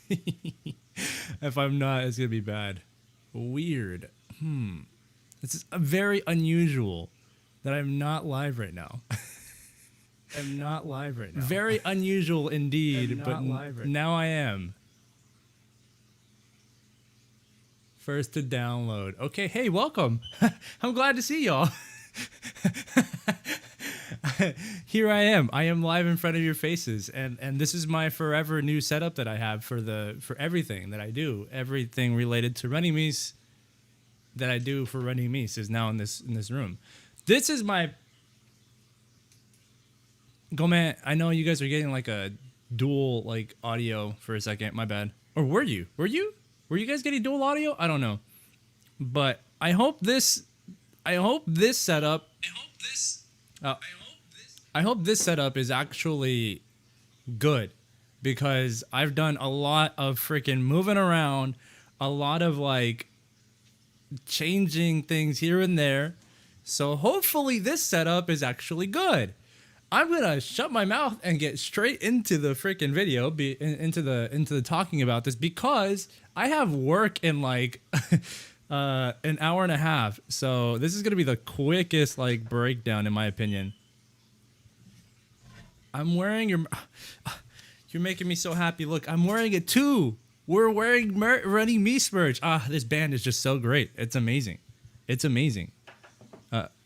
If I'm not, it's gonna be bad. Weird. This is very unusual that I'm not live right now. I'm not live right now. Very unusual indeed, but now I am. First to download. Okay, hey, welcome. I'm glad to see y'all. Here I am. I am live in front of your faces, and this is my forever new setup that I have for everything that I do. Everything related to running Mies that I do for running Mies is now in this room. This is my Gomen. I know you guys are getting like a dual like audio for a second. My bad. Or were you? Were you guys getting dual audio? I don't know. But I hope this setup I hope this setup is actually good, because I've done a lot of freaking moving around, a lot of like changing things here and there. So hopefully this setup is actually good. I'm gonna shut my mouth and get straight into the freaking video, into the talking about this, because I have work in like an hour and a half. So this is gonna be the quickest like breakdown in my opinion. I'm wearing your. You're making me so happy. Look, I'm wearing it too. We're wearing Running Mies merch. This band is just so great. It's amazing. It's amazing.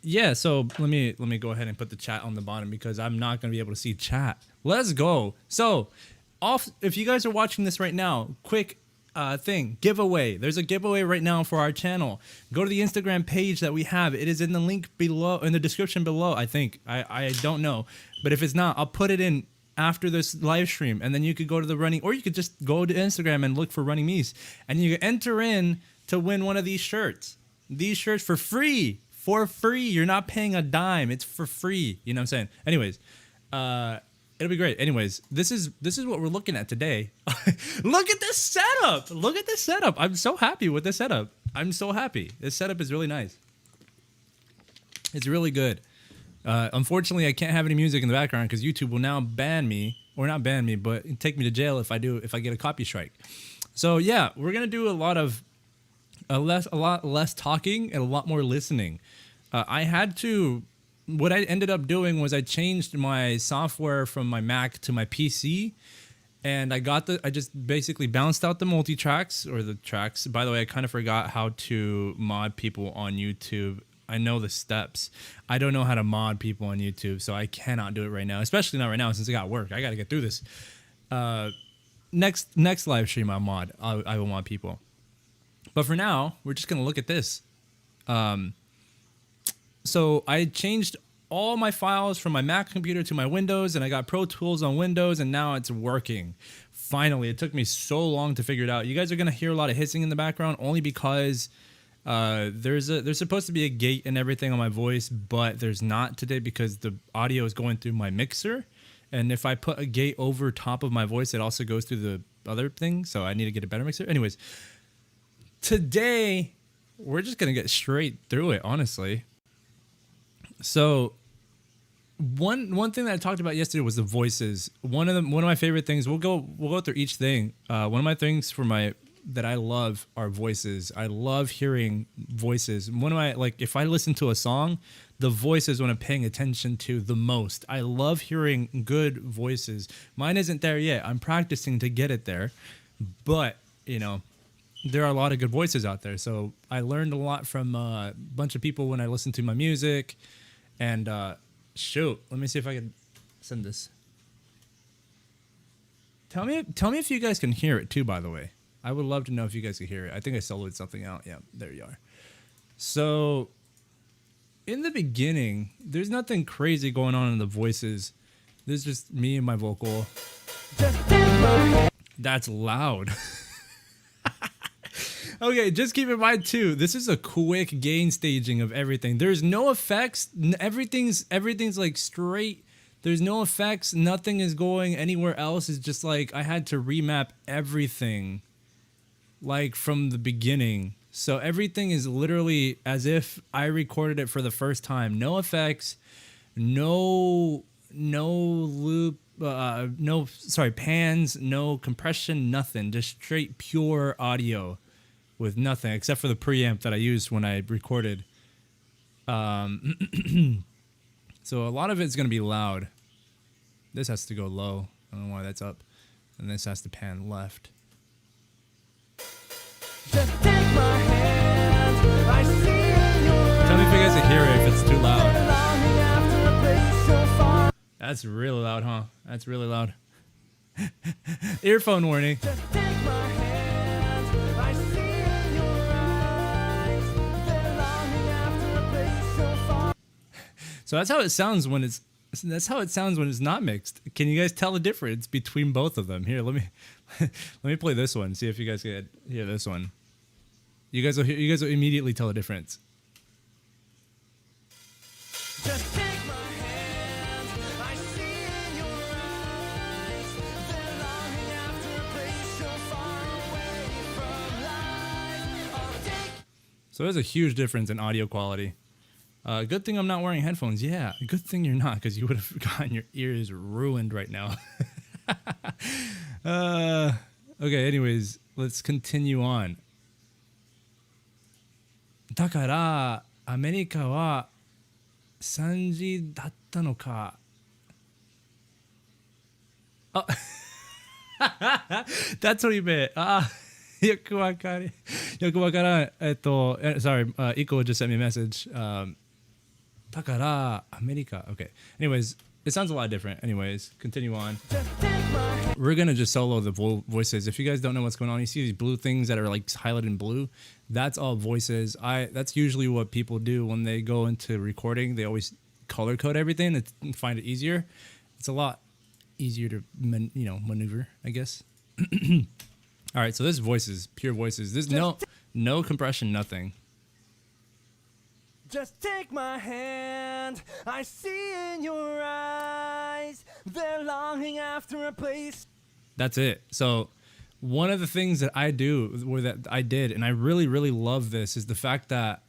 Yeah. So let me go ahead and put the chat on the bottom, because I'm not gonna be able to see chat. Let's go. So, if you guys are watching this right now, quick thing, giveaway. There's a giveaway right now for our channel. Go to the Instagram page that we have. It is in the link below, in the description below, I think. I don't know, but if it's not, I'll put it in after this live stream, and then you could go to the running, or you could just go to Instagram and look for Running Mies, and you can enter in to win one of these shirts. These shirts for free. You're not paying a dime. It's for free. You know what I'm saying? Anyways, it'll be great. Anyways, this is what we're looking at today. Look at this setup. Look at this setup. I'm so happy with this setup. I'm so happy. This setup is really nice. It's really good. Unfortunately, I can't have any music in the background because YouTube will now ban me, or not ban me, but take me to jail if I get a copy strike. So yeah, we're gonna do a lot less talking and a lot more listening. What I ended up doing was I changed my software from my Mac to my PC, and I just basically bounced out the multi-tracks, or the tracks. By the way, I kind of forgot how to mod people on YouTube. I know the steps. I don't know how to mod people on YouTube, so I cannot do it right now, especially not right now since I got work. I got to get through this. Next live stream I will mod people. But for now, we're just going to look at this. So I changed all my files from my Mac computer to my Windows, and I got Pro Tools on Windows, and now it's working. Finally, it took me so long to figure it out. You guys are going to hear a lot of hissing in the background only because there's supposed to be a gate and everything on my voice, but there's not today because the audio is going through my mixer. And if I put a gate over top of my voice, it also goes through the other thing, so I need to get a better mixer. Anyways, today we're just going to get straight through it, honestly. So one thing that I talked about yesterday was the voices. One of my favorite things. We'll go through each thing. One of my things that I love are voices. I love hearing voices. If I listen to a song, the voice is what I'm paying attention to the most. I love hearing good voices. Mine isn't there yet. I'm practicing to get it there, but there are a lot of good voices out there. So I learned a lot from a bunch of people when I listened to my music. And shoot, let me see if I can send this. Tell me if you guys can hear it too, by the way. I would love to know if you guys can hear it. I think I soloed something out. Yeah, there you are. So in the beginning, there's nothing crazy going on in the voices. There's just me and my vocal. That's loud. Okay, just keep in mind too, this is a quick gain staging of everything. There's no effects. Everything's like straight. There's no effects. Nothing is going anywhere else. It's just like I had to remap everything like from the beginning. So everything is literally as if I recorded it for the first time. No effects, no loop, pans, no compression, nothing. Just straight pure audio with nothing except for the preamp that I used when I recorded. So a lot of it's gonna be loud. This has to go low. I don't know why that's up, and this has to pan left. Just take my hand, I see in your Tell me if you guys can hear it if it's too loud. longing after a place so far. That's really loud, huh? That's really loud. Earphone warning. Just take my hand, I see in your eyes. They're longing after a place so far. So that's how it sounds when it's not mixed. Can you guys tell the difference between both of them? Here, let me play this one. See if you guys can hear this one. You guys will immediately tell the difference. Just take my hand, I see in your eyes. They're longing after a place so far away from life. I'll take. So there's a huge difference in audio quality. Good thing I'm not wearing headphones. Yeah, good thing you're not, because you would have gotten your ears ruined right now. Okay, anyways, let's continue on. だからアメリカは3時だったのか。あ、That's what he meant. よくわからん。sorry, Eco just sent me a message. だからアメリカ. Okay. Anyways, it sounds a lot different. Anyways, continue on. We're gonna just solo the voices. If you guys don't know what's going on, you see these blue things that are like highlighted in blue. That's all voices. That's usually what people do when they go into recording. They always color code everything and find it easier. It's a lot easier to maneuver, I guess. All right, so this voices, pure voices. There's no compression, nothing. Just take my hand, I see in your eyes. They're longing after a place. That's it. So one of the things that I do, or that I did, and I really, really love this, is the fact that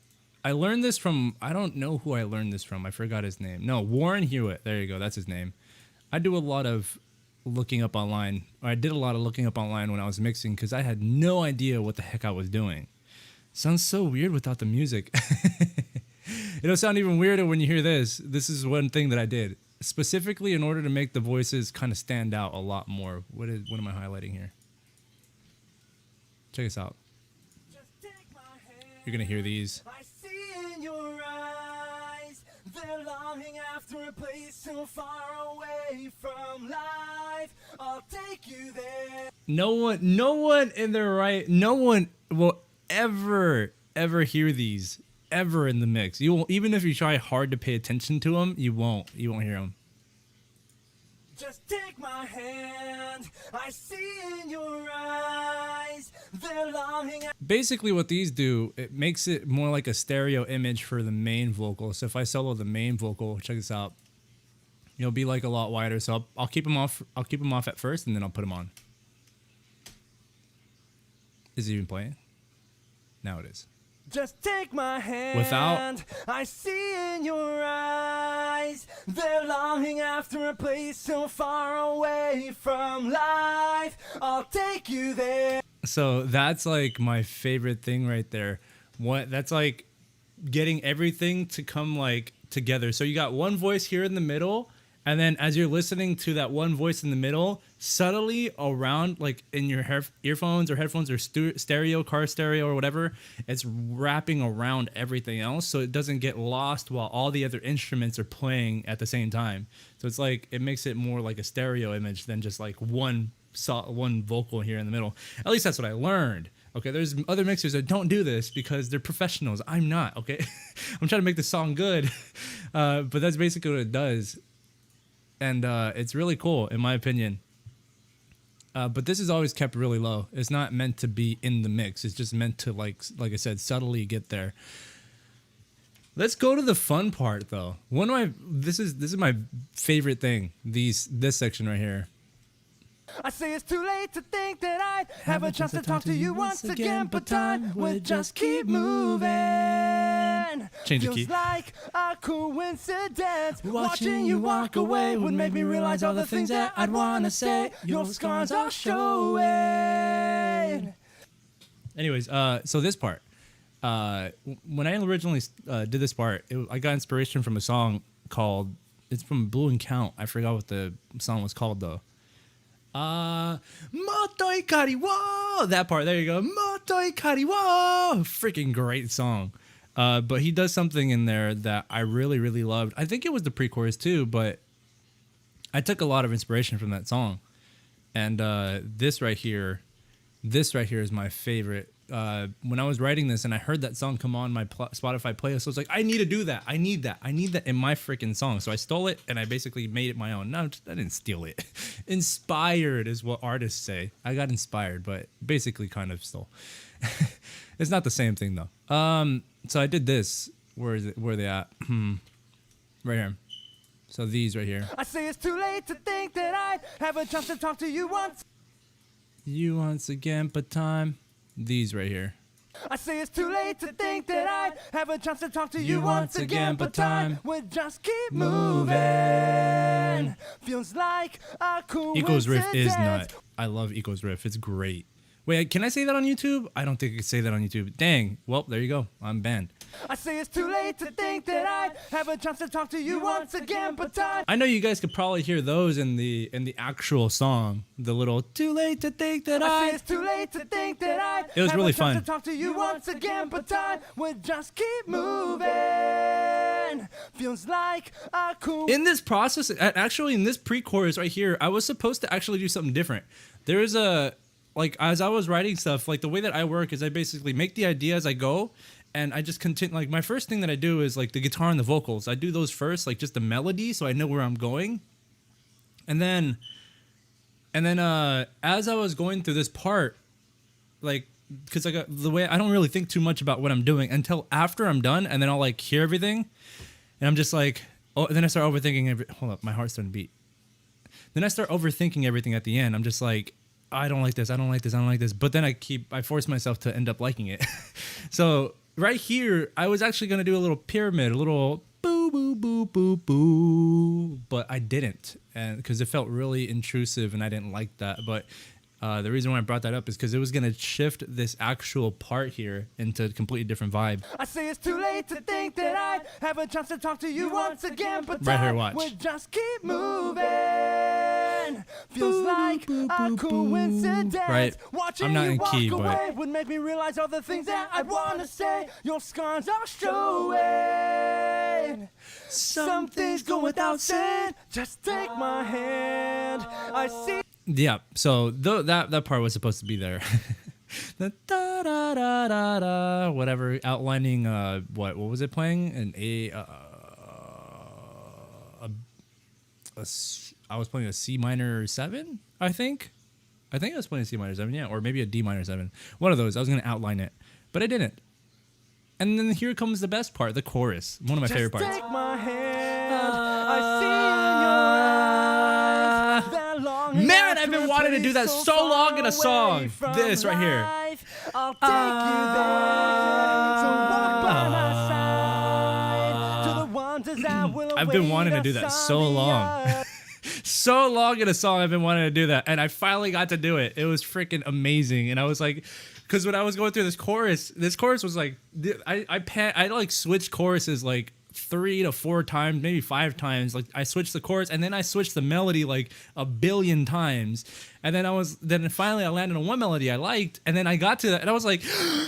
I learned this from, I don't know who I learned this from. I forgot his name. No, Warren Hewitt. There you go. That's his name. I do a lot of looking up online. I did a lot of looking up online when I was mixing because I had no idea what the heck I was doing. Sounds so weird without the music. It'll sound even weirder when you hear this. This is one thing that I did specifically in order to make the voices kind of stand out a lot more. What am I highlighting here? Check this out. You're gonna hear these. I see in your eyes. They're longing after a place so far away from life. I'll take you there. No one in their right, no one will ever hear these ever in the mix. You won't, even if you try hard to pay attention to them, you won't hear them. Just take my hand. I see in your eyes. They're longing. Basically what these do, it makes it more like a stereo image for the main vocal. So if I solo the main vocal, check this out. It'll be like a lot wider. So I'll keep them off. I'll keep them off at first and then I'll put them on. Is it even playing? Now it is. Just take my hand. Without? I see in your eyes. They're longing after a place so far away from life. I'll take you there. So that's like my favorite thing right there. That's like getting everything to come like together. So you got one voice here in the middle, and then as you're listening to that one voice in the middle, subtly around, like in your earphones or headphones or stereo, car stereo or whatever, it's wrapping around everything else so it doesn't get lost while all the other instruments are playing at the same time. So it's like, it makes it more like a stereo image than just like one vocal here in the middle. At least that's what I learned. Okay, there's other mixers that don't do this because they're professionals. I'm not, okay? I'm trying to make the song good. But that's basically what it does. And it's really cool, in my opinion. But this is always kept really low. It's not meant to be in the mix. It's just meant to, like I said, subtly get there. Let's go to the fun part, though. This is my favorite thing. This section right here. I say it's too late to think that I'd have a chance to talk to you once again, but time would just keep moving. Change the Feels key. like a coincidence. Watching you walk away would make me realize all the things that I'd wanna say. Your scars are showing. Anyways, so this part, when I originally did this part, I got inspiration from a song called, it's from Blue and Count. I forgot what the song was called though. Moto Ikari wo! That part, there you go. Moto Ikari wo! Freaking great song. But he does something in there that I really, really loved. I think it was the pre-chorus too, but I took a lot of inspiration from that song. And this right here is my favorite. When I was writing this and I heard that song come on my Spotify playlist, I was like, I need to do that. I need that in my freaking song. So I stole it and I basically made it my own. No, I didn't steal it. Inspired is what artists say. I got inspired, but basically kind of stole. It's not the same thing though. So I did this. Where is it? Where are they at? Right here. So these right here. I say it's too late to think that I'd have a chance to talk to you once. You once again, but time. These right here. I say it's too late to think that I'd have a chance to talk to you once again, but time would just keep moving. Feels like a coincidence. Eco's riff is nut. I love Eco's riff. It's great. Wait, can I say that on YouTube? I don't think I can say that on YouTube. Dang. Well, there you go. I'm banned. I say it's too late to think that I'd have a chance to talk to you once again, but time. I know you guys could probably hear those in the actual song. The little too late to think that I say I. it's too late to think that I'd It was have really a chance fun. to talk to you once again, but time would just keep moving. Feels like a In this process, actually in this pre-chorus right here, I was supposed to actually do something different. There's a, like, as I was writing stuff, like the way that I work is I basically make the idea as I go, and I just continue. Like my first thing that I do is like the guitar and the vocals. I do those first, like just the melody, so I know where I'm going. And then as I was going through this part, like, because I got the way I don't really think too much about what I'm doing until after I'm done, and then I'll like hear everything, and I'm just like, oh, and then I start overthinking. Hold up, my heart's starting to beat. Then I start overthinking everything at the end. I'm just like, I don't like this. I don't like this. I don't like this. But then I force myself to end up liking it. So right here, I was actually going to do a little pyramid, a little boo, boo, boo, boo, boo. But I didn't, and because it felt really intrusive and I didn't like that. But the reason why I brought that up is because it was going to shift this actual part here into a completely different vibe. I say it's too late to think that I'd have a chance to talk to you once again, but Right here, time watch. would just keep moving. Feels like a coincidence. Right. Watching I'm not you in walk key, but- away would make me realize all the things that I'd want to say. Your scars are showing. Something's going without saying. Just take my hand. I see. Yeah, so that part was supposed to be there. The da da da da da, whatever, outlining what was it playing? I was playing a C minor 7, I think I was playing a C minor 7, yeah, or maybe a D minor 7. One of those. I was gonna outline it, but I didn't. And then here comes the best part, the chorus, one of my favorite parts. Take my hand. I see in your eyes that longing Man, I've after been a wanting to do that place so long in a far song. away from This right here. life. I'll take you there. So walk by my side to the wonders that will I've been wanting to await do us that on so the long. other So long in a song, I've been wanting to do that, and I finally got to do it. It was freaking amazing, and I was like, because when I was going through this chorus was like, I like switched choruses like 3 to 4 times, maybe 5 times. Like I switched the chorus, and then I switched the melody like a billion times, and then finally I landed on one melody I liked, and then I got to that, and I was like,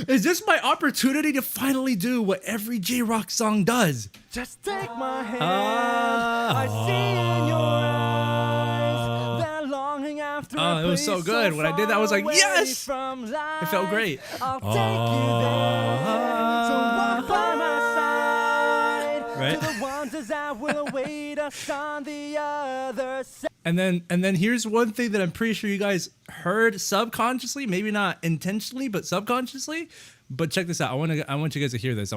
is this my opportunity to finally do what every J-Rock song does? Just take my hand. I see in your eyes that longing after Oh, a it was so place good. When I did that, I was like, far yes! away from life. It felt great. I'll take you there. So walk by my side Right. to the wonders that will await us on the other side. And then here's one thing that I'm pretty sure you guys heard subconsciously, maybe not intentionally, but subconsciously. But check this out. I want you guys to hear this.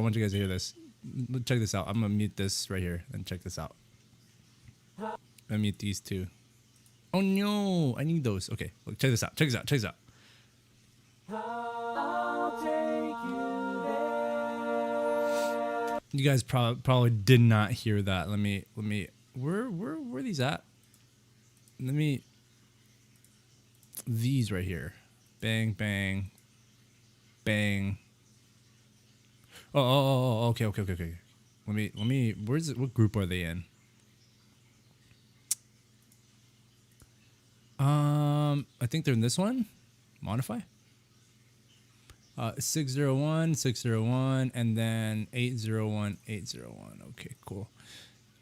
Check this out. I'm gonna mute this right here and check this out. I'm gonna mute these two. Oh no, I need those. Okay, look, check this out. Check this out. Check this out. You guys probably did not hear that. Let me. Where are these at? These right here. Bang, bang, bang. Oh, okay. Let me. Where's it? What group are they in? I think they're in this one. Modify. 601, 601, and then 801, 801. Okay, cool.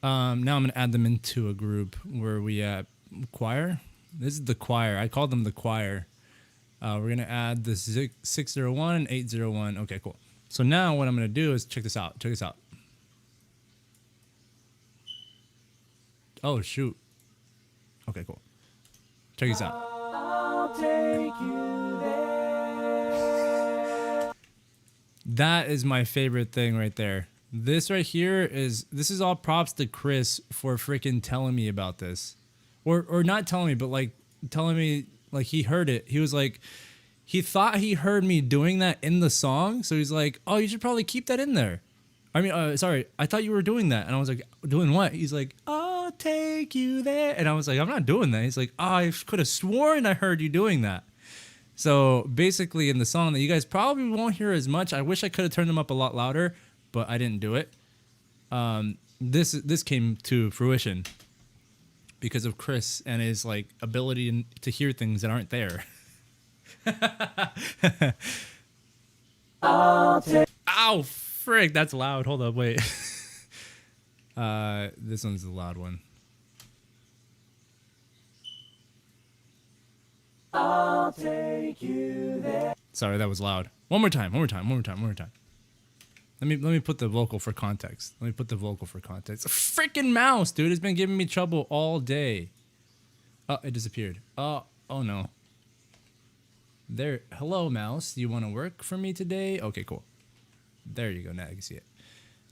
Now I'm gonna add them into a group where we at choir. This is the choir. I call them the choir. We're gonna add the 601 and 801. Okay, cool. So now what I'm gonna do is check this out. Check this out. Oh shoot. Okay, cool. Check this out. I'll take you there. That is my favorite thing right there. This right here this is all props to Chris for freaking telling me about this. Or not telling me, but like telling me like he heard it. He was like, he thought he heard me doing that in the song. So he's like, oh, you should probably keep that in there. I mean, sorry, I thought you were doing that. And I was like, doing what? He's like, I'll take you there. And I was like, I'm not doing that. He's like, oh, I could have sworn I heard you doing that. So basically in the song that you guys probably won't hear as much, I wish I could have turned them up a lot louder, but I didn't do it. This came to fruition because of Chris and his like ability to hear things that aren't there. Ow, frick, that's loud. Hold up, wait. This one's the loud one. I'll take you there. Sorry, that was loud. One more time. Let me put the vocal for context. A freaking mouse, dude, has been giving me trouble all day. Oh, it disappeared. Oh no. There. Hello, mouse. You want to work for me today? Okay, cool. There you go. Now I can see it.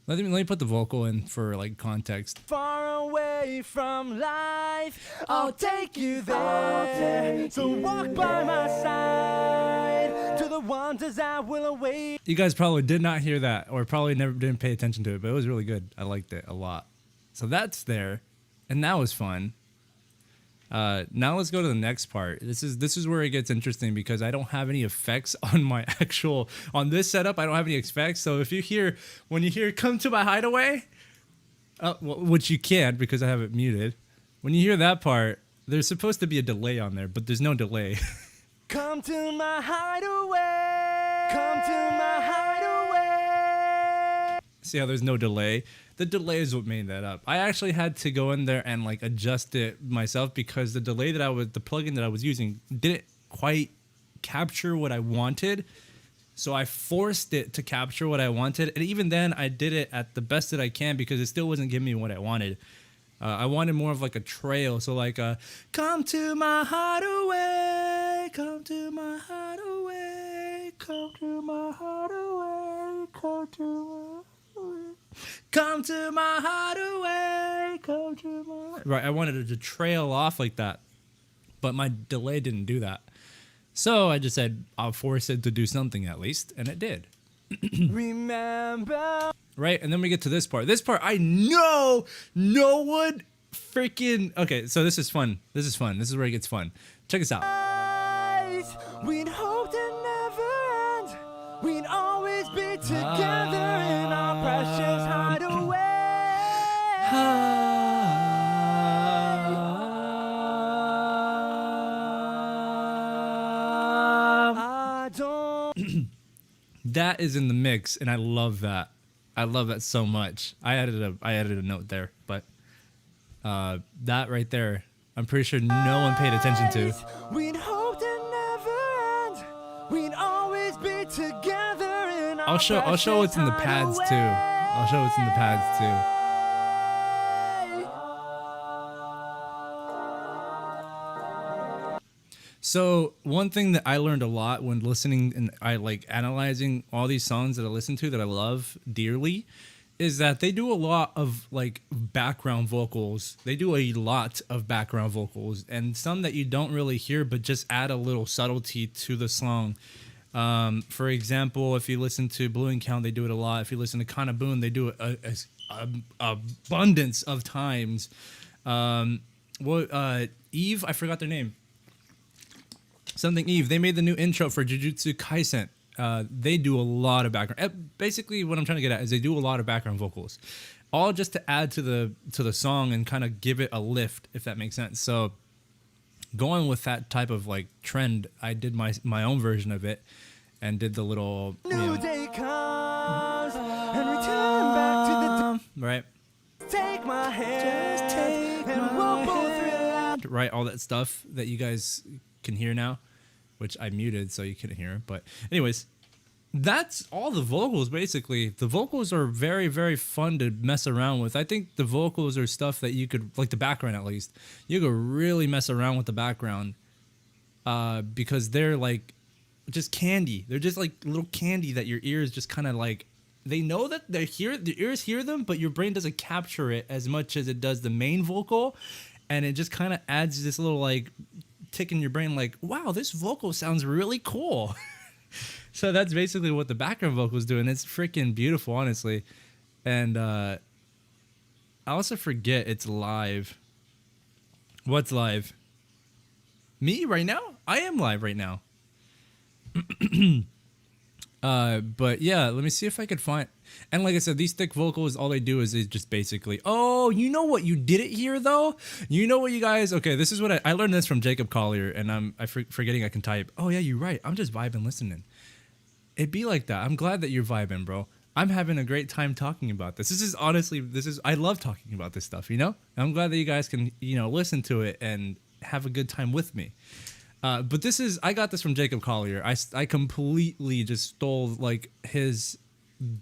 Let me put the vocal in for like context. Far away from life, I'll take you there. So walk by my side to the wonders I will await. You guys probably did not hear that, or probably never didn't pay attention to it, but it was really good. I liked it a lot. So that's there, and that was fun. Now let's go to the next part. This is where it gets interesting because I don't have any effects on my on this setup. I don't have any effects. So if when you hear "Come to my hideaway," which you can't because I have it muted. When you hear that part, there's supposed to be a delay on there, but there's no delay. Come to my hideaway. Come to my hideaway. See how there's no delay? The delay is what made that up. I actually had to go in there and like adjust it myself because the plugin that I was using didn't quite capture what I wanted. So I forced it to capture what I wanted. And even then I did it at the best that I can because it still wasn't giving me what I wanted. I wanted more of like a trail. So like, come to my hideaway, come to my hideaway, come to my hideaway, come to my hideaway. Come to my hideaway, come to my... Right, I wanted it to trail off like that, but my delay didn't do that. So I just said, I'll force it to do something at least, and it did. Remember. Right, and then we get to this part. This part, I know no one freaking... Okay, so this is fun. This is where it gets fun. Check this out. We'd hope to never end. We'd always be together in our precious hideaway. I don't. That is in the mix, and I love that. I love that so much. I added a note there, but that right there, I'm pretty sure no one paid attention to. We'd hope to never end. We'd always be together in our I'll show what's in the pads too. I'll show what's in the pads too. So one thing that I learned a lot when listening and I like analyzing all these songs that I listen to that I love dearly is that they do a lot of like background vocals. They do a lot of background vocals, and some that you don't really hear, but just add a little subtlety to the song. For example, if you listen to Blue and Count, they do it a lot. If you listen to Kana Boon, they do it a abundance of times. Eve, I forgot their name. Something Eve. They made the new intro for Jujutsu Kaisen. They do a lot of background. Basically, what I'm trying to get at is they do a lot of background vocals, all just to add to the song and kind of give it a lift, if that makes sense. So, going with that type of like trend, I did my own version of it, and did the little New day comes and return back to the right, take my hand and we'll both right, all that stuff that you guys can hear now, which I muted so you couldn't hear. But anyways, that's all the vocals. Basically, the vocals are very, very fun to mess around with. I think the vocals are stuff that you could, like the background at least, you could really mess around with the background, because they're like just candy. They're just like little candy that your ears just kind of like, they know that they're here, the ears hear them, but your brain doesn't capture it as much as it does the main vocal, and it just kind of adds this little like tick in your brain like, wow, this vocal sounds really cool. So that's basically what the background vocals do, and it's freaking beautiful, honestly. And I also forget it's live. What's live? Me right now? I am live right now. But yeah, let me see if I could find. And like I said, these thick vocals, all they do is they just basically. Oh, you know what you didn't hear though? You know what you guys? Okay, this is what I learned this from Jacob Collier, and I'm forgetting I can type. Oh yeah, you're right. I'm just vibing, listening. It'd be like that. I'm glad that you're vibing, bro. I'm having a great time talking about this. I love talking about this stuff, you know? I'm glad that you guys can, listen to it and have a good time with me. But I got this from Jacob Collier. I completely just stole like his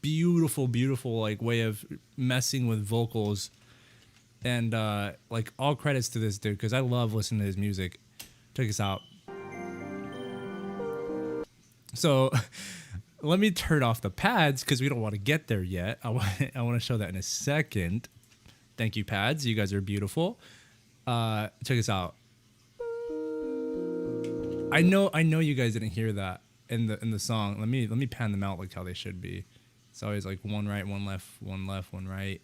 beautiful, beautiful like way of messing with vocals, and like all credits to this dude, because I love listening to his music. Check this out. So let me turn off the pads because we don't want to get there yet. I want to show that in a second. Thank you, pads. You guys are beautiful. Check this out. I know you guys didn't hear that in the song. Let me pan them out like how they should be. It's always like one right, one left, one left, one right.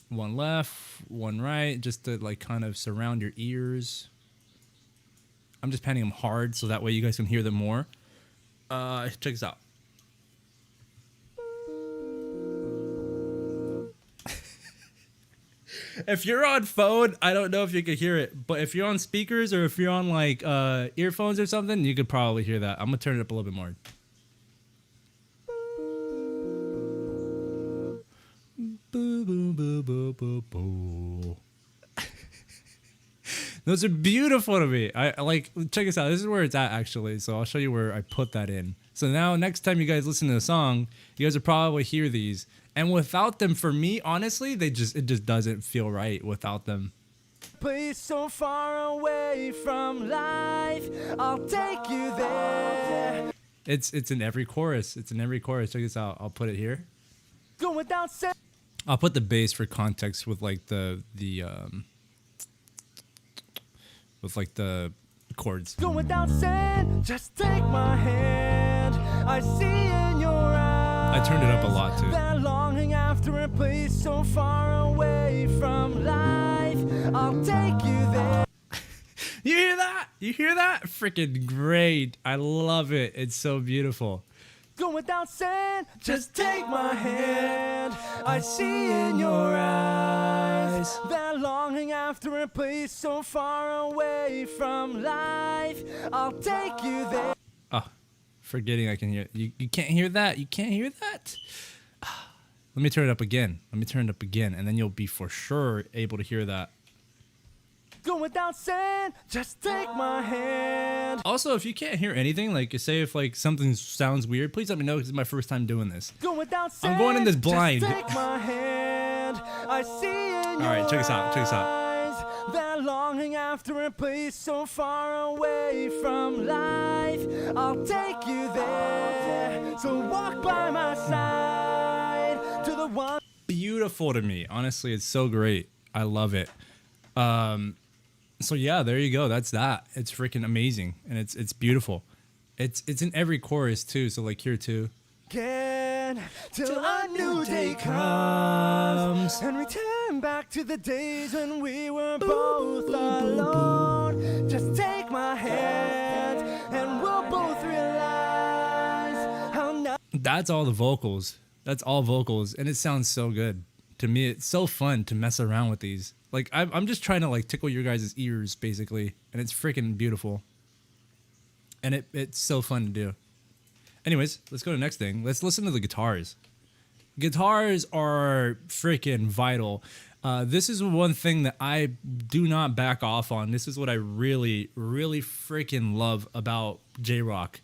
One left, one right, just to like kind of surround your ears. I'm just panning them hard so that way you guys can hear them more. Check this out. If you're on phone, I don't know if you could hear it, but if you're on speakers or if you're on like earphones or something, you could probably hear that. I'm gonna turn it up a little bit more. Boo, boo, boo, boo, boo, boo. Those are beautiful to me. I like, check this out. This is where it's at actually. So I'll show you where I put that in. So now next time you guys listen to the song, you guys will probably hear these. And without them, for me, honestly, it just doesn't feel right without them. place so far away from life. I'll take you there. It's in every chorus. It's in every chorus. Check this out. I'll put it here. Go without saying. I'll put the bass for context with like the chords. Go without saying. Just take my hand. I see in your eyes. I turned it up a lot too. That longing after a place so far away from life. I'll take you there. You hear that? You hear that? Freaking great. I love it. It's so beautiful. Go without saying, just take my hand. I see in your eyes that longing after a place so far away from life. I'll take you there. Oh, forgetting I can hear. You can't hear that? You can't hear that? Let me turn it up again. Let me turn it up again, and then you'll be for sure able to hear that. Go without saying, just take my hand. Also, if you can't hear anything, like say if like something sounds weird, please let me know because it's my first time doing this. Go without saying, I'm going in this blind. Just take my hand. I see in your Alright, check this out, check this out. eyes that longing after a place so far away from life. I'll take you there. So walk by my side to the one. Beautiful to me. Honestly, it's so great. I love it. So yeah, there you go. That's that. It's freaking amazing, and it's beautiful. It's in every chorus too. So like here too. Again, till a new day comes, and we turn back to the days when we were both alone. Just take my hand, and we'll both realize how now. That's all the vocals. That's all vocals, and it sounds so good. To me, it's so fun to mess around with these. Like I'm just trying to like tickle your guys' ears basically, and it's freaking beautiful. And it's so fun to do. Anyways, let's go to the next thing. Let's listen to the guitars. Guitars are freaking vital. This is one thing that I do not back off on. This is what I really, really freaking love about J-Rock.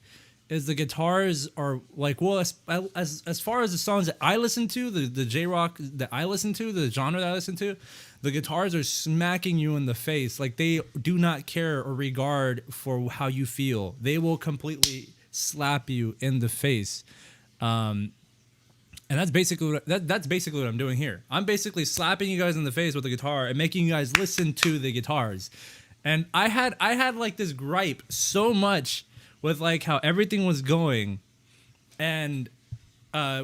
Is the guitars are like, well, as far as the songs that I listen to, the J-Rock that I listen to, the genre that I listen to, the guitars are smacking you in the face. Like they do not care or regard for how you feel. They will completely slap you in the face. And that's basically what I'm doing here. I'm basically slapping you guys in the face with the guitar and making you guys listen to the guitars. And I had like this gripe so much with like how everything was going, and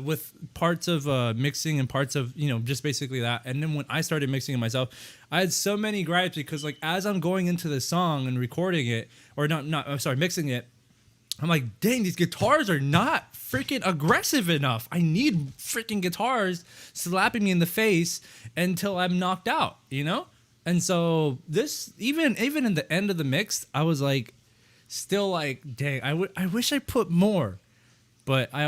with parts of mixing and parts of, you know, just basically that. And then when I started mixing it myself, I had so many gripes because like as I'm going into the song and recording it, or mixing it, I'm like, dang, these guitars are not freaking aggressive enough. I need freaking guitars slapping me in the face until I'm knocked out, you know? And so this, even in the end of the mix, I was like, still like, dang, I wish I put more. But I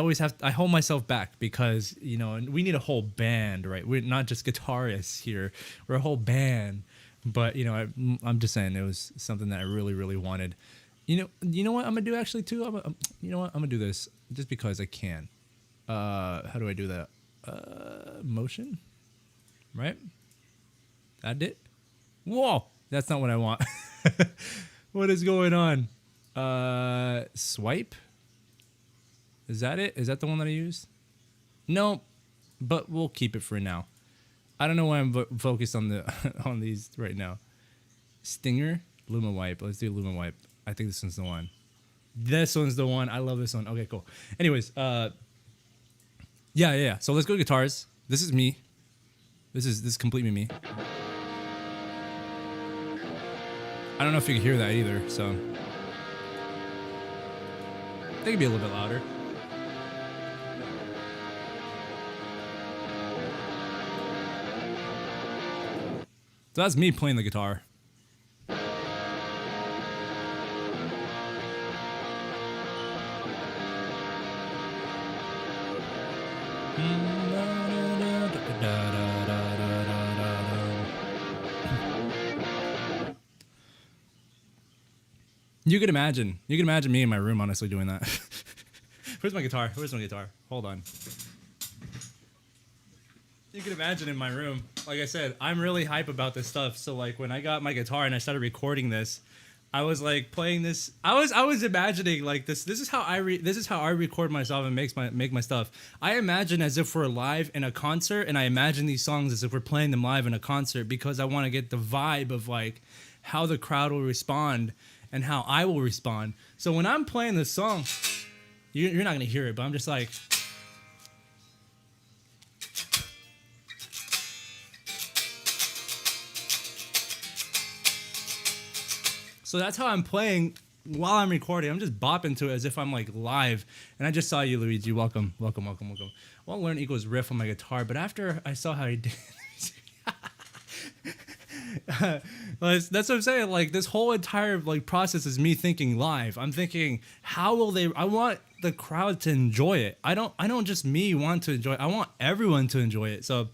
hold myself back because, you know, we need a whole band, right? We're not just guitarists here. We're a whole band. But, you know, I'm just saying it was something that I really, really wanted. You know what I'm gonna do actually too? You know what? I'm gonna do this just because I can. How do I do that? Motion, right? That it? Whoa, that's not what I want. What is going on? Swipe. Is that it? Is that the one that I used? No, but we'll keep it for now. I don't know why I'm focused on on these right now. Stinger, Luma Wipe. Let's do Luma Wipe. I think this one's the one. This one's the one. I love this one. Okay, cool. Anyways, yeah. So let's go to guitars. This is me. This is completely me. I don't know if you can hear that either, so they could be a little bit louder. So that's me playing the guitar. You can imagine me in my room honestly doing that. Where's my guitar? Hold on. You can imagine in my room, like I said, I'm really hype about this stuff. So like when I got my guitar and I started recording this, I was like playing this. I was imagining like this. This is how I record myself and make my stuff. I imagine as if we're live in a concert, and I imagine these songs as if we're playing them live in a concert because I want to get the vibe of like how the crowd will respond and how I will respond. So when I'm playing this song, you're not gonna hear it, but I'm just like. So that's how I'm playing while I'm recording. I'm just bopping to it as if I'm like live. And I just saw you, Luigi. Welcome. Well, learn equals riff on my guitar, but after I saw how he did, that's what I'm saying. Like this whole entire like process is me thinking live. I'm thinking, how will they? I want the crowd to enjoy it. I don't just me want to enjoy it. I want everyone to enjoy it. So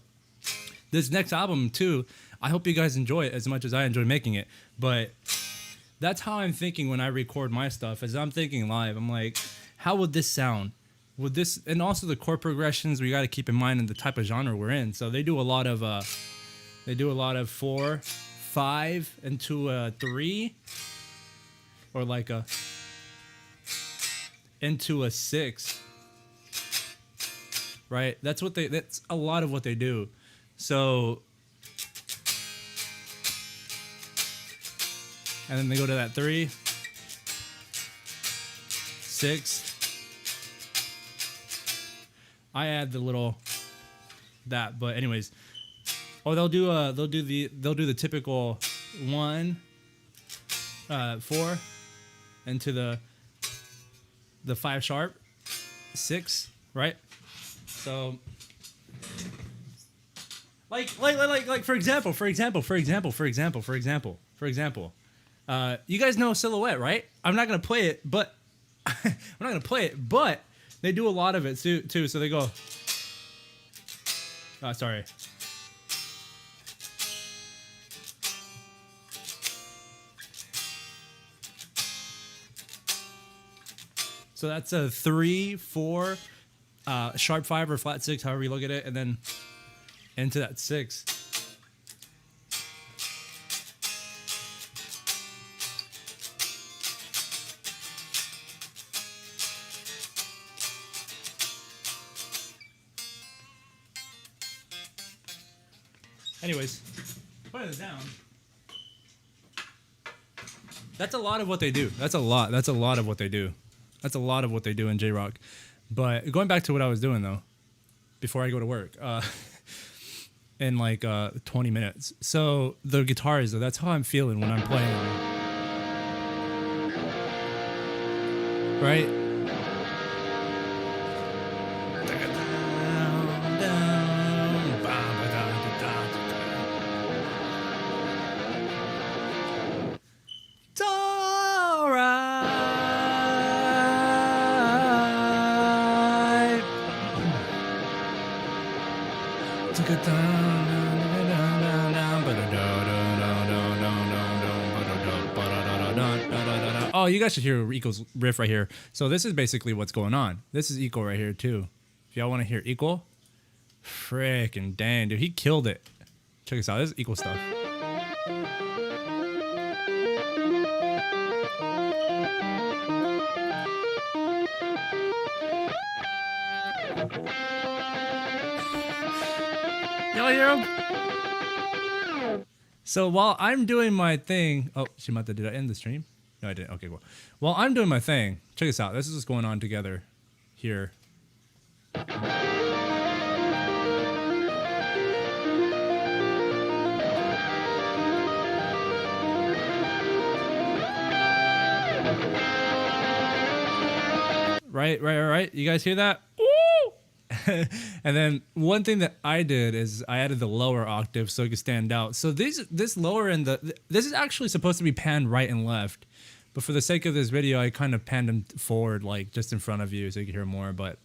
this next album too, I hope you guys enjoy it as much as I enjoy making it. But that's how I'm thinking when I record my stuff. As I'm thinking live, I'm like, how would this sound? Would this, and also the chord progressions we got to keep in mind in the type of genre we're in. So they do a lot of 4, 5 into a 3, or like a into a 6, right? That's a lot of what they do. So, and then they go to that 3, 6. I add the little that, but anyways, they'll do the typical 1, 4 into the 5 sharp, 6, right? So like for example, you guys know Silhouette, right? I'm not gonna play it, but they do a lot of it too. So they go, sorry. So that's a 3, 4, sharp 5 or flat 6, however you look at it, and then into that 6. Anyways, putting it down. That's a lot of what they do. That's a lot of what they do. That's a lot of what they do in J-Rock. But going back to what I was doing though, before I go to work, in like 20 minutes. So the guitars though, that's how I'm feeling when I'm playing. Right? Oh, you guys should hear Equal's riff right here. So this is basically what's going on. This is Equal right here too. If y'all want to hear Equal, frickin' dang, dude, he killed it. Check this out. This is Equal stuff. Y'all hear him? So while I'm doing my thing, oh, Shimata, did I end the stream? No, I didn't. Okay, cool. While I'm doing my thing, check this out. This is what's going on together here. Right. You guys hear that? And then one thing that I did is I added the lower octave so it could stand out. So this lower end, this is actually supposed to be panned right and left, but for the sake of this video, I kind of panned them forward, like just in front of you, so you can hear more. But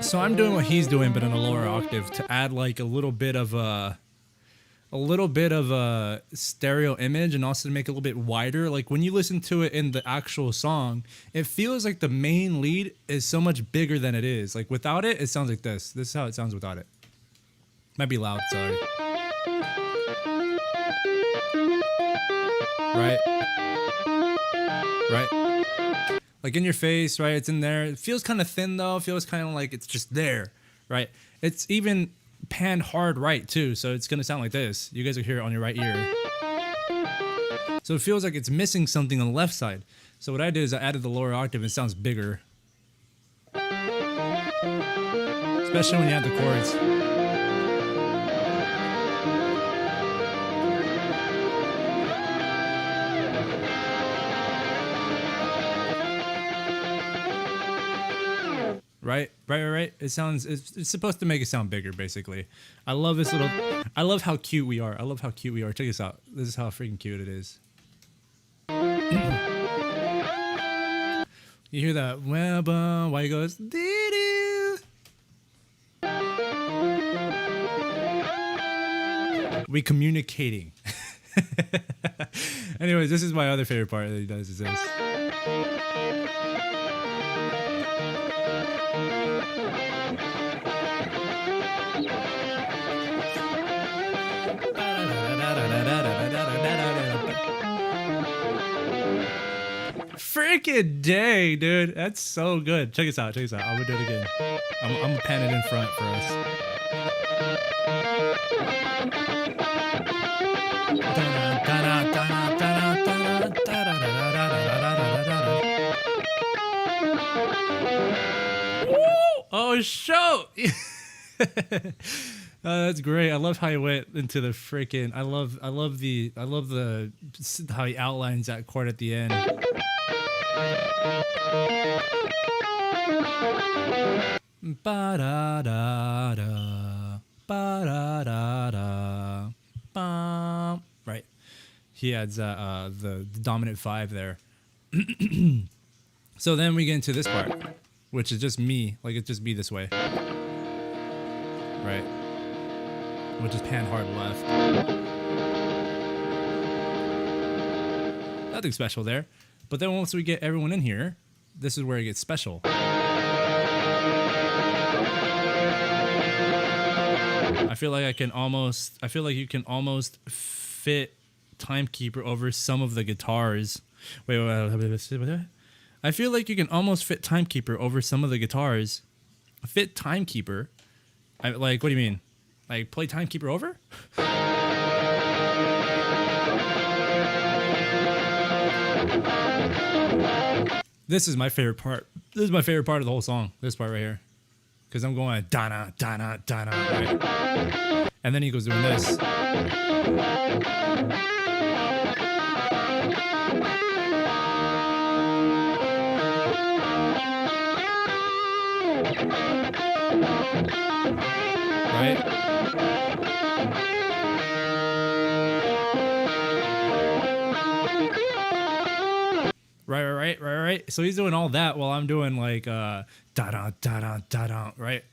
so I'm doing what he's doing, but in a lower octave to add like a little bit of a stereo image, and also to make it a little bit wider. Like when you listen to it in the actual song, it feels like the main lead is so much bigger than it is. Like without it, it sounds like this. This is how it sounds without it. Might be loud, sorry. Right? Like in your face, right? It's in there. It feels kind of thin though. It feels kind of like it's just there, right? It's even panned hard right too, so it's gonna sound like this. You guys will hear it on your right ear. So it feels like it's missing something on the left side. So what I did is I added the lower octave and it sounds bigger. Especially when you add the chords. Right. It sounds. It's supposed to make it sound bigger, basically. I love this little. I love how cute we are. Check this out. This is how freaking cute it is. You hear that? Why he goes? Doo-doo. We communicating. Anyways, this is my other favorite part that he does. Is this. Freaking day, dude. That's so good. Check this out. Check this out. I'm gonna do it again. I'm gonna pan it in front for us. Oh, show. That's great. I love how he went into the freaking. I love the how he outlines that chord at the end. Ba da da da, ba da da da, ba. Right. He adds the dominant 5 there. So then we get into this part, which is just me. Like it's just me this way. Right. Which is pan hard left. Nothing special there. But then once we get everyone in here, this is where it gets special. I feel like you can almost fit Timekeeper over some of the guitars. Wait. I feel like you can almost fit Timekeeper over some of the guitars. Fit Timekeeper? Like, what do you mean? Like, play Timekeeper over? This is my favorite part. This is my favorite part of the whole song. This part right here. Because I'm going da-na, da-na, da-na, right? And then he goes doing this. Right? Right. So he's doing all that while I'm doing like da da da da da da, right?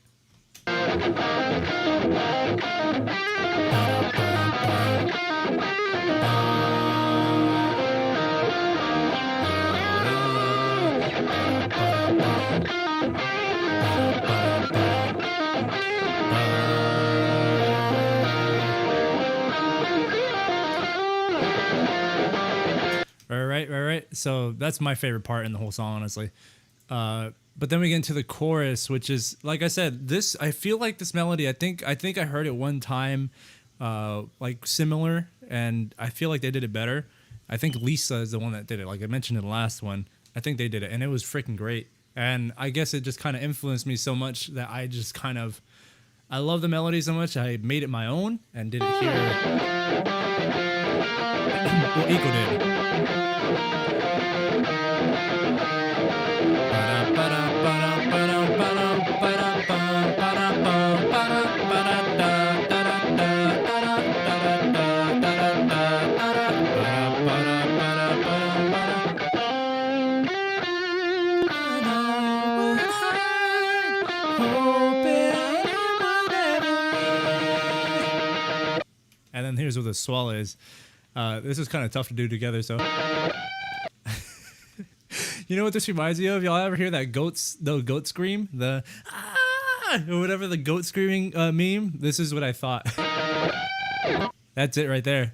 Right. So that's my favorite part in the whole song, honestly. But then we get into the chorus, which is, like I said, I feel like this melody, I think I heard it one time, like similar, and I feel like they did it better. I think Lisa is the one that did it. Like I mentioned in the last one, I think they did it, and it was freaking great. And I guess it just kind of influenced me so much that I just I love the melody so much, I made it my own and did it here. Well, Eco did. And then here's where the swell is. This is kind of tough to do together, so. You know what this reminds me of? Y'all ever hear that goat scream? The or whatever, the goat screaming meme? This is what I thought. That's it right there.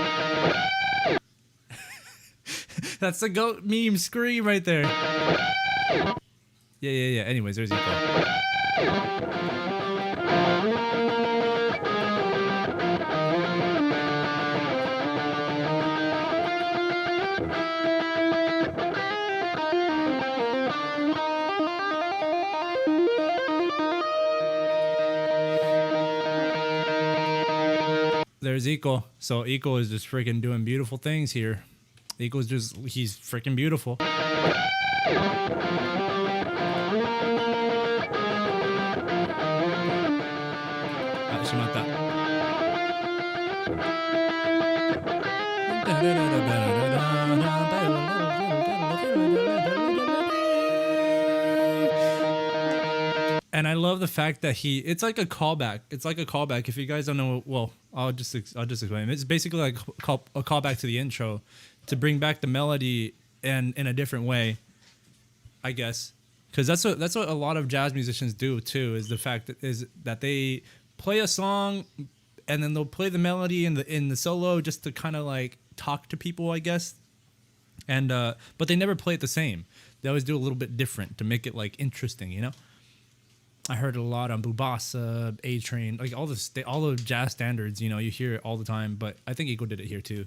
That's the goat meme scream right there. Yeah. Anyways, there's Eco. There's Eco. So Eco is just freaking doing beautiful things here. Eco's just, he's freaking beautiful. And I love the fact that it's like a callback. It's like a callback. If you guys don't know, well, I'll just explain. It's basically like a callback to the intro to bring back the melody and in a different way, I guess. Because that's what a lot of jazz musicians do too. Is the fact that they play a song and then they'll play the melody in the solo just to kind of like talk to people, I guess. And but they never play it the same. They always do a little bit different to make it like interesting, you know. I heard it a lot on Bubasa, A Train, like all the jazz standards. You know, you hear it all the time. But I think Eco did it here too.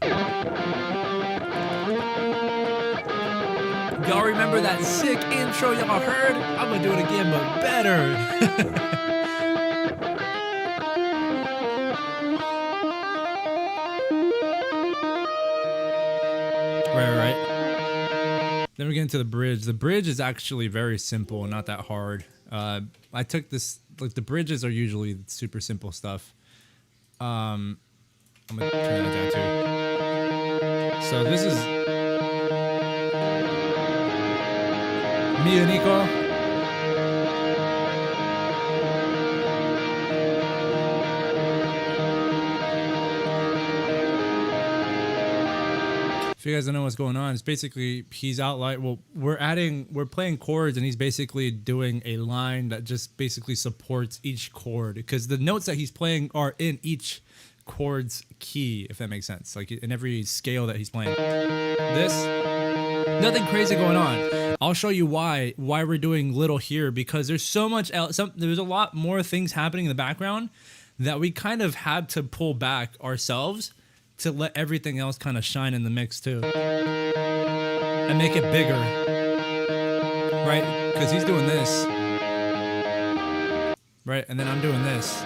Y'all remember that sick intro y'all heard? I'm gonna do it again, but better. Right. Then we get into the bridge. The bridge is actually very simple, not that hard. I took this, like the bridges are usually super simple stuff. I'm gonna turn that down too. So this is me and Nico. If you guys don't know what's going on, it's basically he's outline. Well, we're playing chords, and he's basically doing a line that just basically supports each chord because the notes that he's playing are in each chord's key, if that makes sense. Like in every scale that he's playing. This, nothing crazy going on. I'll show you why we're doing little here because there's so much else. There's a lot more things happening in the background that we kind of had to pull back ourselves to let everything else kind of shine in the mix too and make it bigger, right? Because he's doing this, right? And then I'm doing this.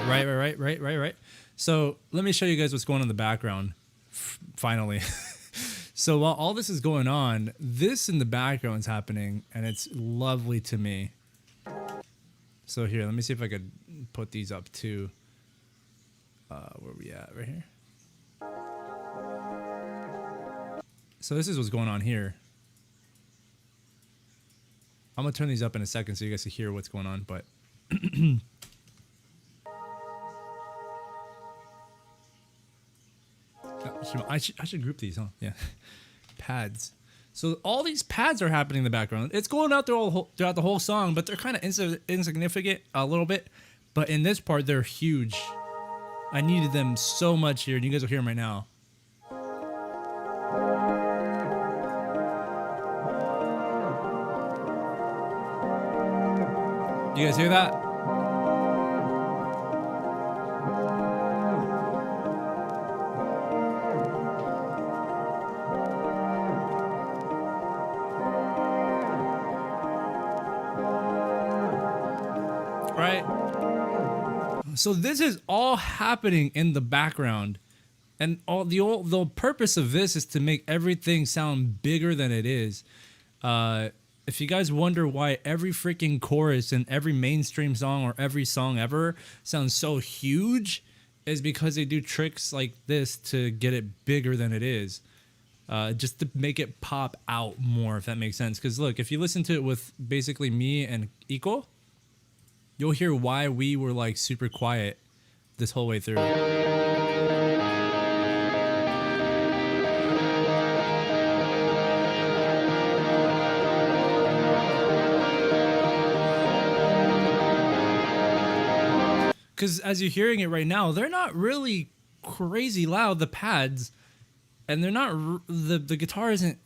Right. So let me show you guys what's going on in the background. Finally. So while all this is going on, this in the background is happening, and it's lovely to me. So here, let me see if I could put these up too. Where are we at? Right here. So this is what's going on here. I'm gonna turn these up in a second so you guys can hear what's going on, but I should group these, huh? Yeah. Pads. So all these pads are happening in the background. It's going out throughout the whole song, but they're kind of insignificant a little bit. But in this part, they're huge. I needed them so much here, and you guys will hear them right now. You guys hear that? Right? So this is all happening in the background, and the purpose of this is to make everything sound bigger than it is. If you guys wonder why every freaking chorus in every mainstream song or every song ever sounds so huge, is because they do tricks like this to get it bigger than it is, just to make it pop out more, if that makes sense. Because look, if you listen to it with basically me and Eco, you'll hear why we were like super quiet this whole way through. Because as you're hearing it right now, they're not really crazy loud, the pads, and they're not, the guitar isn't,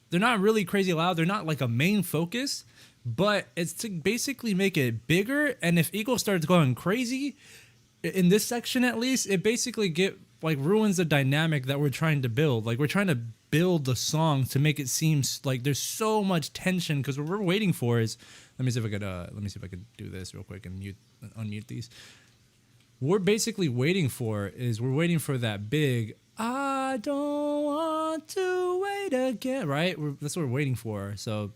they're not really crazy loud. They're not like a main focus, but it's to basically make it bigger. And if Eagle starts going crazy in this section, at least, it basically ruins the dynamic that we're trying to build. Like, we're trying to build the song to make it seem like there's so much tension, because what we're waiting for is, let me see if I could do this real quick and unmute these. We're basically waiting for that big, I don't want to wait again, right? That's what we're waiting for. So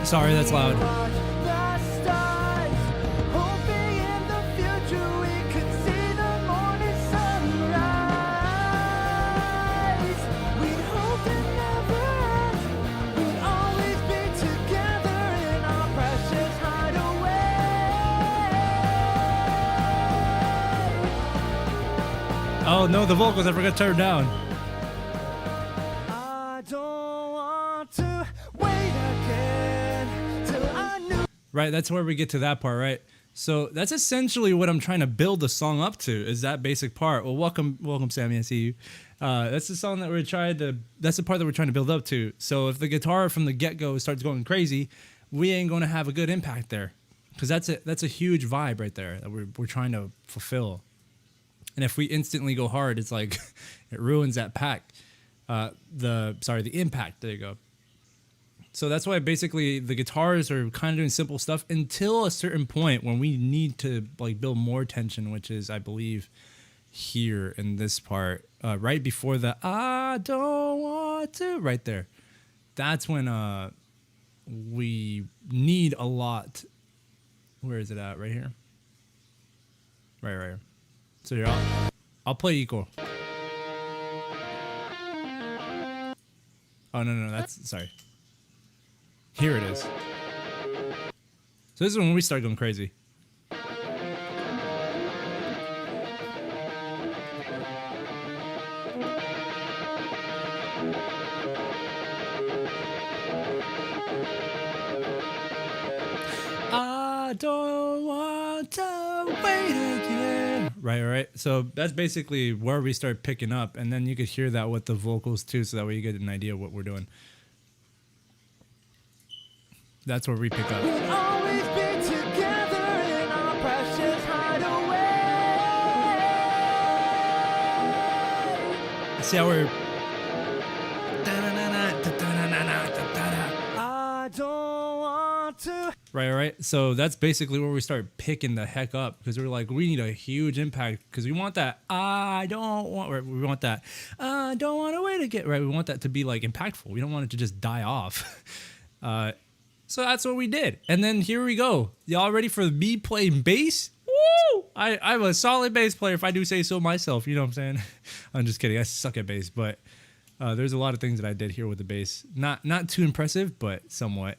sorry, that's loud. Oh no, the vocals, I forgot to turn down. I don't want to wait again till I knew. Right, that's where we get to that part, right? So that's essentially what I'm trying to build the song up to, is that basic part. Well, welcome, Sammy, I see you. That's the song that that's the part that we're trying to build up to. So if the guitar from the get-go starts going crazy, we ain't going to have a good impact there. Because that's a huge vibe right there that we're trying to fulfill. And if we instantly go hard, it's like, it ruins that pack. The impact, there you go. So that's why basically the guitars are kind of doing simple stuff until a certain point when we need to like build more tension, which is, I believe, here in this part, right before the I don't want to, right there. That's when we need a lot. Where is it at? Right here. Right here. So here, I'll play equal. Oh no, that's sorry. Here it is. So this is when we start going crazy. I don't want to wait again. Right. So that's basically where we start picking up, and then you could hear that with the vocals too, so that way you get an idea of what we're doing. That's where we pick up. We'll always be together in our precious hideaway. See how we're. I don't want to. Right. So that's basically where we start picking the heck up, because we're like, we need a huge impact, because we want that. We want that. I don't want to wait again. Right. We want that to be like impactful. We don't want it to just die off. So that's what we did. And then here we go. Y'all ready for me playing bass? Woo! I'm a solid bass player, if I do say so myself. You know what I'm saying? I'm just kidding. I suck at bass, but there's a lot of things that I did here with the bass. Not too impressive, but somewhat.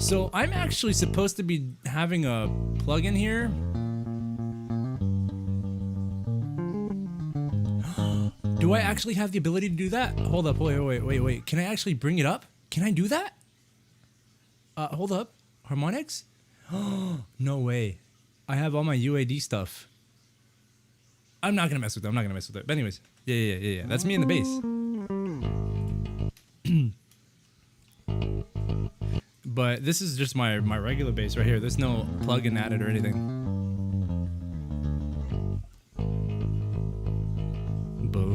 So I'm actually supposed to be having a plugin here. Do I actually have the ability to do that? Hold up, wait. Can I actually bring it up? Can I do that? Hold up. Harmonics? No way. I have all my UAD stuff. I'm not gonna mess with it. But anyways, yeah. That's me in the bass. But this is just my regular bass right here. There's no plugin added or anything.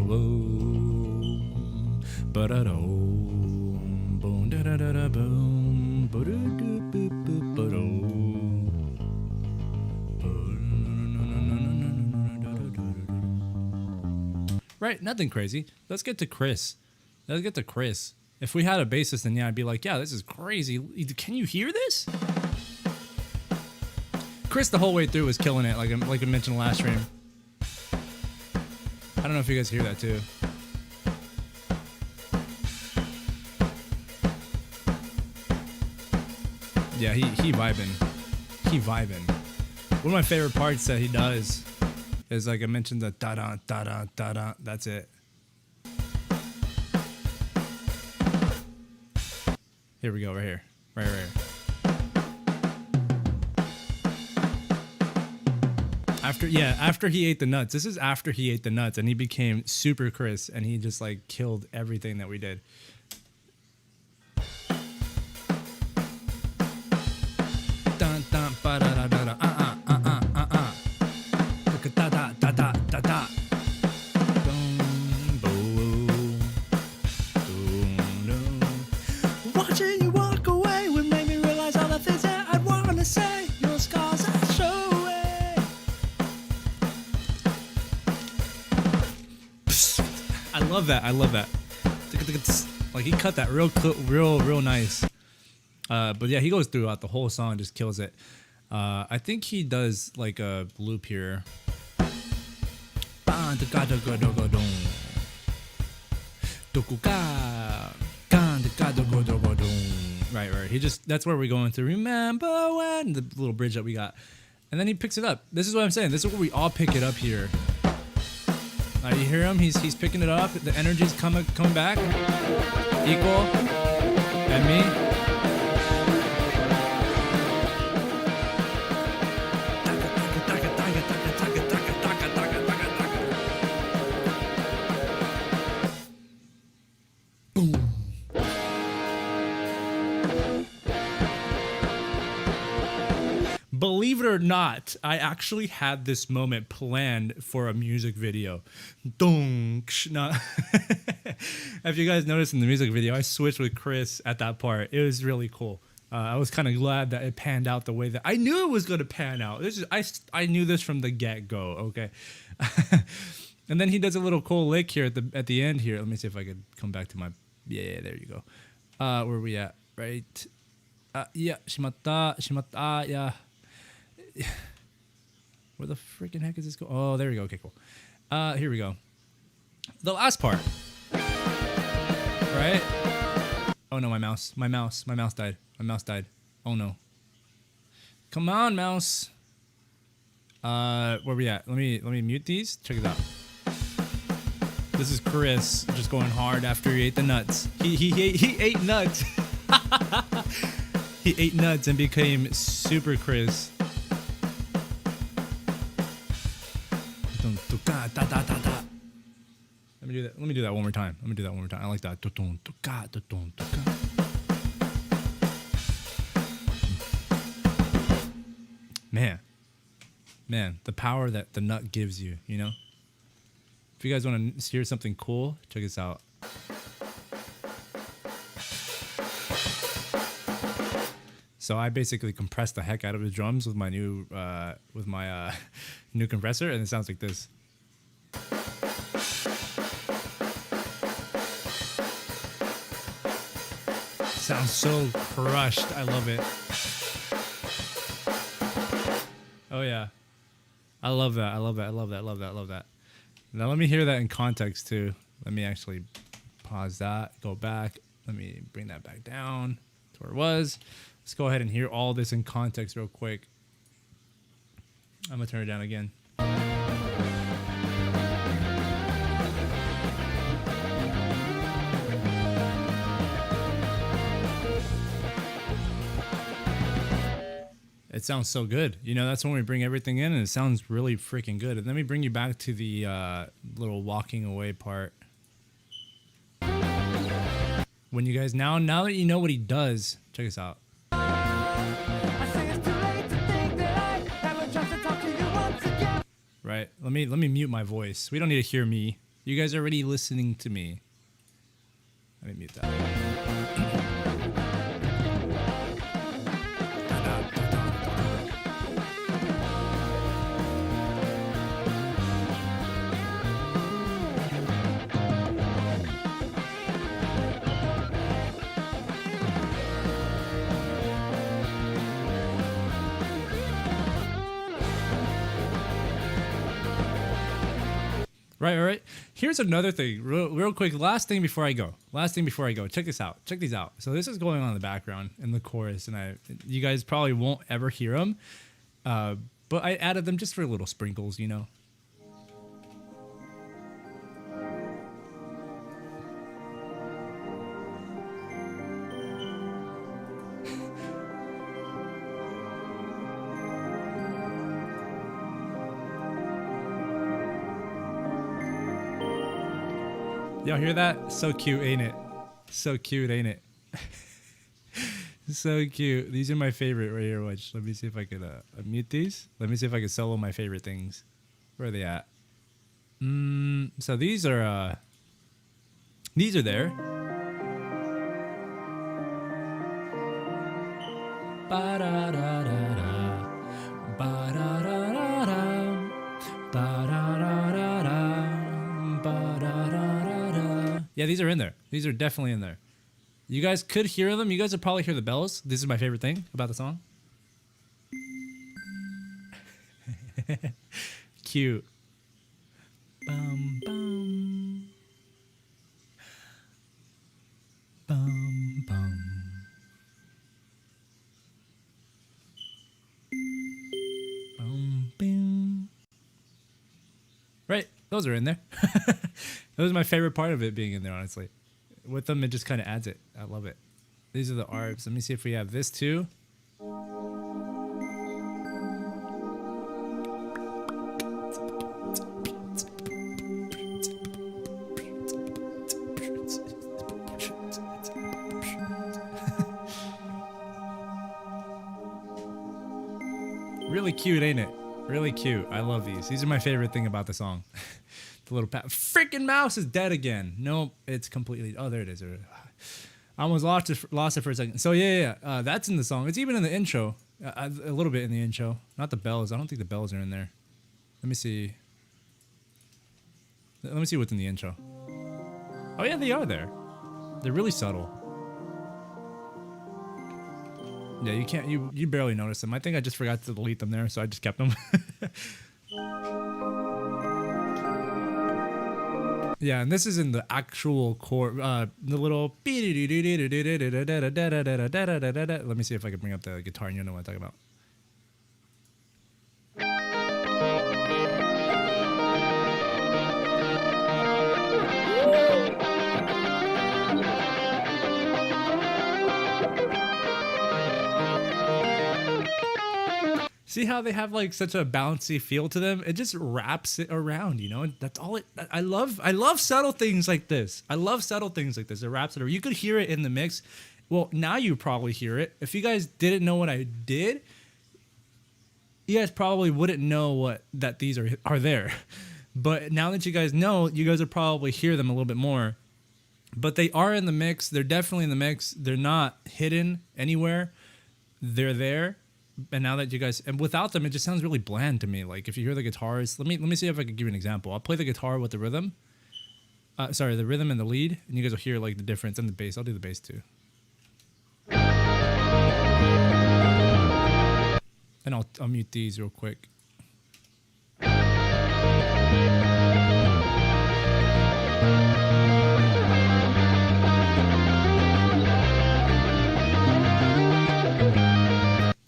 Boom, ba-da-dum, boom, da-da-da-da-boom, ba-do-do-boop-boop-ba-dum. Right, nothing crazy. Let's get to Chris. If we had a bassist, then yeah, I'd be like, yeah, this is crazy. Can you hear this? Chris the whole way through was killing it, like I mentioned last stream. I don't know if you guys hear that too. Yeah, he vibing. One of my favorite parts that he does is, like I mentioned, the da-da, da-da, da-da. That's it. Here we go, right here. Right here. After he ate the nuts. This is after he ate the nuts, and he became super Chris, and he just like killed everything that we did. Dun dun ba da da da da da da da da da da. Boom boom boom. Watching you walk away would make me realize all the things that I'd wanna say. Your scars are showing. I love that. Like he cut that real nice. But yeah, he goes throughout the whole song, just kills it. I think he does like a loop here. That's where we're going to remember when the little bridge that we got. And then he picks it up. This is what I'm saying. This is where we all pick it up here. You hear him? He's picking it up. The energy's coming back. Equal. And me. Believe it or not, I actually had this moment planned for a music video. Now, if you guys noticed in the music video, I switched with Chris at that part. It was really cool. I was kind of glad that it panned out the way that I knew it was going to pan out. I knew this from the get-go, okay? And then he does a little cool lick here at the end here. Let me see if I could come back to my... Yeah, there you go. Where are we at? Right. Yeah, shimatta, yeah. Where the freaking heck is this going? Oh, there we go. Okay, cool. Here we go. The last part. Right? Oh no, my mouse died. Oh no. Come on, mouse. Where we at? Let me mute these. Check it out. This is Chris just going hard after he ate the nuts. He ate nuts. He ate nuts and became super Chris. Let me do that one more time. I like that. Man, the power that the nut gives you, you know? If you guys want to hear something cool, check this out. So I basically compressed the heck out of the drums with my new new compressor, and it sounds like this. Sounds so crushed. I love it. Oh yeah. I love that. Now let me hear that in context too. Let me actually pause that, go back. Let me bring that back down to where it was. Let's go ahead and hear all this in context real quick. I'm gonna turn it down again. It sounds so good. You know, that's when we bring everything in and it sounds really freaking good. And let me bring you back to the little walking away part. When you guys, now that you know what he does, check this out. Right? Let me mute my voice. We don't need to hear me. You guys are already listening to me. Let me mute that. Right. Here's another thing, real quick. Last thing before I go. Check this out. Check these out. So this is going on in the background in the chorus, and you guys probably won't ever hear them, but I added them just for little sprinkles, you know. Y'all hear that? So cute, ain't it? So cute, ain't it? So cute. These are my favorite right here. Watch. Let me see if I could mute these. Let me see if I can solo my favorite things. Where are they at? So these are there. Ba-da-da-da-da. Ba-da-da-da-da. Ba-da-da-da-da. Ba-da-da-da-da. Yeah, these are in there. These are definitely in there. You guys could hear them. You guys would probably hear the bells. This is my favorite thing about the song. Cute. Bum, bum. Bum, bum. those are in there. That was my favorite part of it being in there, honestly. With them, it just kind of adds it. I love it. These are the ARPs. Let me see if we have this too. Really cute, ain't it? Really cute. I love these. These are my favorite thing about the song. The little freaking mouse is dead again. Nope, it's completely. Oh, there it is. I almost lost it for a second. So yeah. That's in the song. It's even in the intro. A little bit in the intro. Not the bells. I don't think the bells are in there. Let me see. Let me see what's in the intro. Oh yeah, they are there. They're really subtle. Yeah, you can't. You barely notice them. I think I just forgot to delete them there, so I just kept them. Yeah, and this is in the actual chord, the little. Let me see if I can bring up the guitar and you know what I'm talking about. See how they have like such a bouncy feel to them? It just wraps it around, you know? And that's all it. I love subtle things like this. I love subtle things like this. It wraps it around. You could hear it in the mix. Well, now you probably hear it. If you guys didn't know what I did, you guys probably wouldn't know that these are there. But now that you guys know, you guys will probably hear them a little bit more. But they are in the mix. They're definitely in the mix. They're not hidden anywhere. They're there. And now that you guys, and without them, it just sounds really bland to me. Like if you hear the guitars, let me see if I can give you an example. I'll play the guitar with the rhythm. The rhythm and the lead, and you guys will hear like the difference in the bass. I'll do the bass too. And I'll mute these real quick.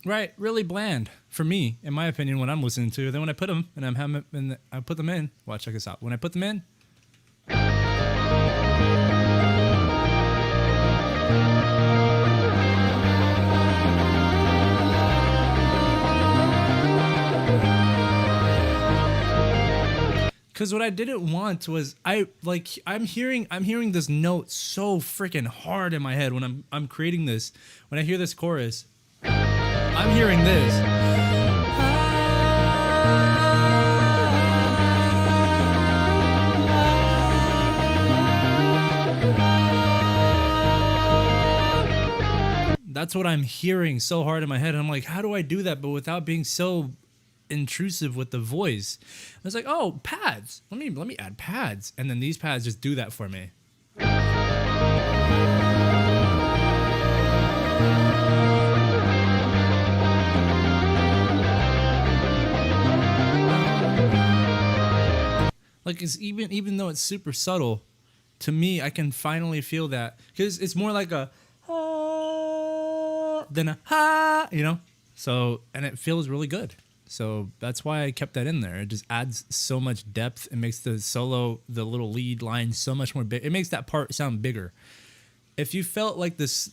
Right, really bland for me, in my opinion, when I'm listening to. Then when I put them and I put them in. Well, check this out. When I put them in, because what I didn't want was I'm hearing this note so freaking hard in my head when I'm creating this. When I hear this chorus, I'm hearing this. That's what I'm hearing so hard in my head. And I'm like, how do I do that, but without being so intrusive with the voice? I was like, oh, pads. Let me add pads. And then these pads just do that for me. Like it's even though it's super subtle, to me I can finally feel that, because it's more like a than a ha, you know. So, and it feels really good. So that's why I kept that in there. It just adds so much depth. It makes the solo, the little lead line, so much more big. It makes that part sound bigger. If you felt like this,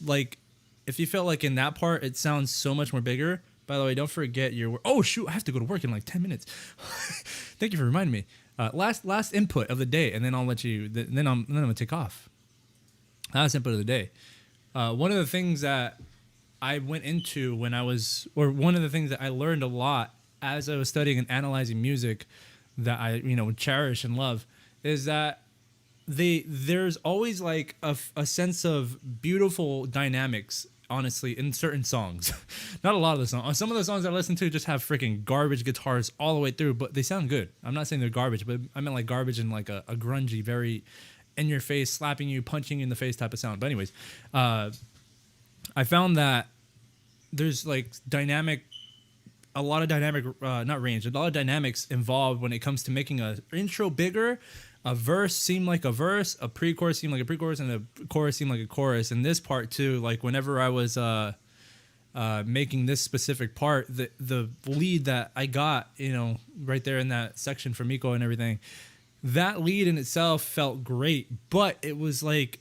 if you felt like in that part it sounds so much more bigger. By the way, don't forget your. Oh shoot, I have to go to work in like 10 minutes. Thank you for reminding me. Last input of the day, and then I'll let you. Then I'm gonna take off. Last input of the day. One of the things that I went into when I was, or one of the things that I learned a lot as I was studying and analyzing music, that I cherish and love, is that there's always like a sense of beautiful dynamics. Honestly, in certain songs, not a lot of the songs. Some of the songs I listen to just have freaking garbage guitars all the way through, but they sound good. I'm not saying they're garbage, but I meant like garbage in like a grungy, very in your face, slapping you, punching you in the face type of sound. But anyways, I found that there's like a lot of dynamics involved when it comes to making a intro bigger, a verse seem like a verse, a pre-chorus seem like a pre-chorus, and a chorus seem like a chorus. And this part too, like whenever I was making this specific part, the lead that I got, right there in that section for Miko and everything, that lead in itself felt great, but it was like,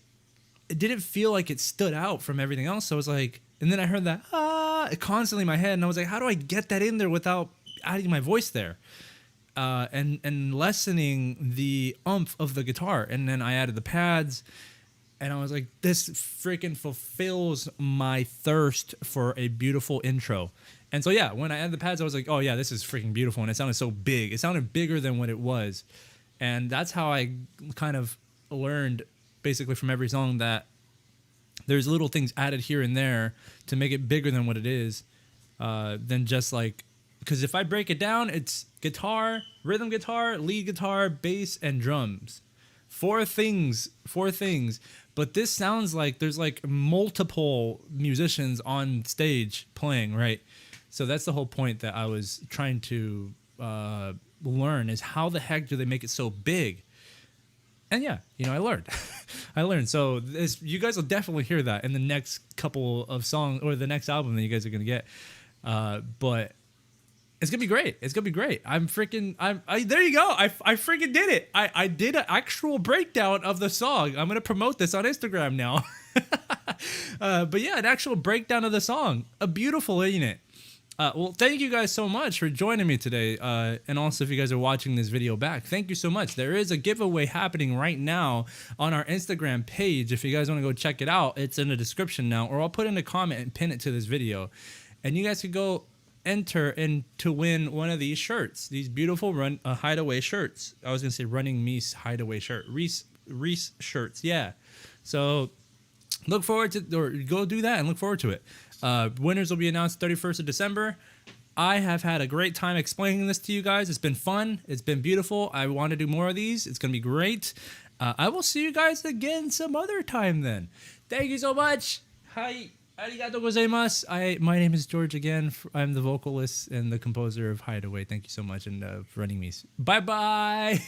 it didn't feel like it stood out from everything else. So I was like, and then I heard that constantly in my head, and I was like, how do I get that in there without adding my voice there? And lessening the oomph of the guitar. And then I added the pads, and I was like, this freaking fulfills my thirst for a beautiful intro. And so yeah, when I added the pads, I was like, oh yeah, this is freaking beautiful. And it sounded so big. It sounded bigger than what it was. And that's how I kind of learned basically from every song that there's little things added here and there to make it bigger than what it is, than just like, because if I break it down, it's guitar, rhythm guitar, lead guitar, bass, and drums. Four things. But this sounds like there's like multiple musicians on stage playing, right? So that's the whole point that I was trying to learn, is how the heck do they make it so big? And yeah, I learned. I learned. So you guys will definitely hear that in the next couple of songs, or the next album that you guys are going to get. But it's going to be great. It's going to be great. There you go. I freaking did it. I did an actual breakdown of the song. I'm going to promote this on Instagram now. But yeah, an actual breakdown of the song. Beautiful, isn't it? Well, thank you guys so much for joining me today. And also, if you guys are watching this video back, thank you so much. There is a giveaway happening right now on our Instagram page. If you guys want to go check it out, it's in the description now, or I'll put in a comment and pin it to this video. And you guys could go enter in to win one of these shirts, these beautiful Hideaway shirts. I was going to say Running Meese Hideaway shirt. Reese shirts, yeah. So look forward to, or go do that and look forward to it. Winners will be announced 31st of December. I have had a great time explaining this to you guys. It's been fun. It's been beautiful. I want to do more of these. It's going to be great. I will see you guys again some other time then. Thank you so much. Hi. Arigato gozaimasu. My name is George again. I'm the vocalist and the composer of Hideaway. Thank you so much, and Running Meese. Bye-bye.